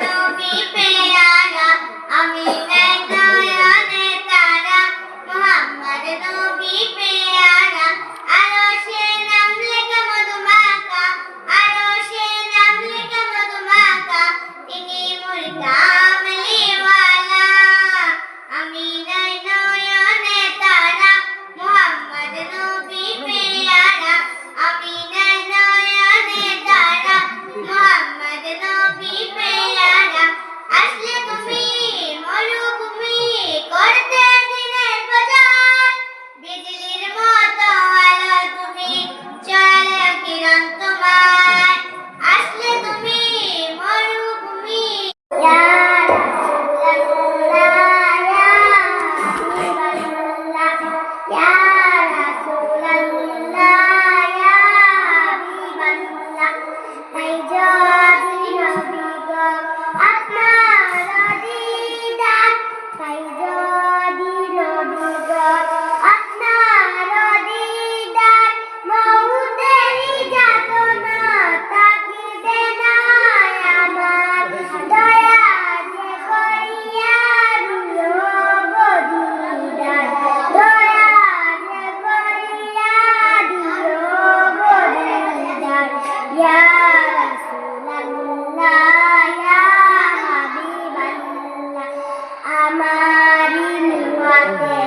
নবী পেয়ারা আমিনার নয়নে তারা মুহাম্মদ নবী পেয়ারা আরশে নাম লেখা মধুমাখা আরশে নাম লেখা মধুমাখা তিনি মোর কামলিওয়ালা আমিনার নয়নে তারা মুহাম্মদ নবী পেয়ারা আমিনার নয়নে তারা মুহাম্মদ নবী পেয়ারা আসলে তুমি মরুভূমি করতে দিনের বাজার বিজলির মতো আলো তুমি চলে কিরণ তোমার আসলে তুমি মরুভূমি ইয়া রাসূলুল্লাহ ইয়া রাসূলুল্লাহ ইয়া হাবিবাল্লাহ তাই যদি নবী গো আপনার দিদার তাই যদি নবী গো আপনার দিদার মউতেরই যাতনা তাকিবে না আমার দয়া যে করিয়া দিও গো দিদার দয়া যে করিয়া দিও গো দিদার ইয়া রাসূলুল্লাহ ইয়া হাবিবাল্লাহ আমারি নিওয়াতে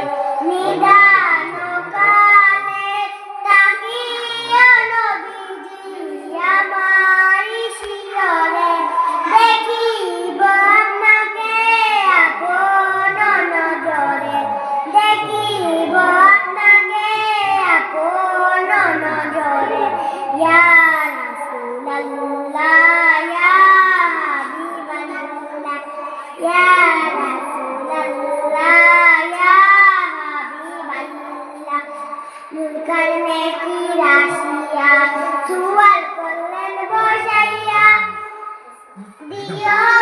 নিদান কালে তাকিয়া নবীজি আমারি শিয়রে দেখিব আপনাকে আপন নজরে দেখিব আপনাকে আপন নজরে ইয়া রাসূলুল্লাহ ইয়া হাবিবাল্লাহ ইয়া রাসূলুল্লাহ ইয়া হাবিবাল্লাহ মুলকানে কি রাশিয়া সুয়াল করলেন বসাইয়া দিও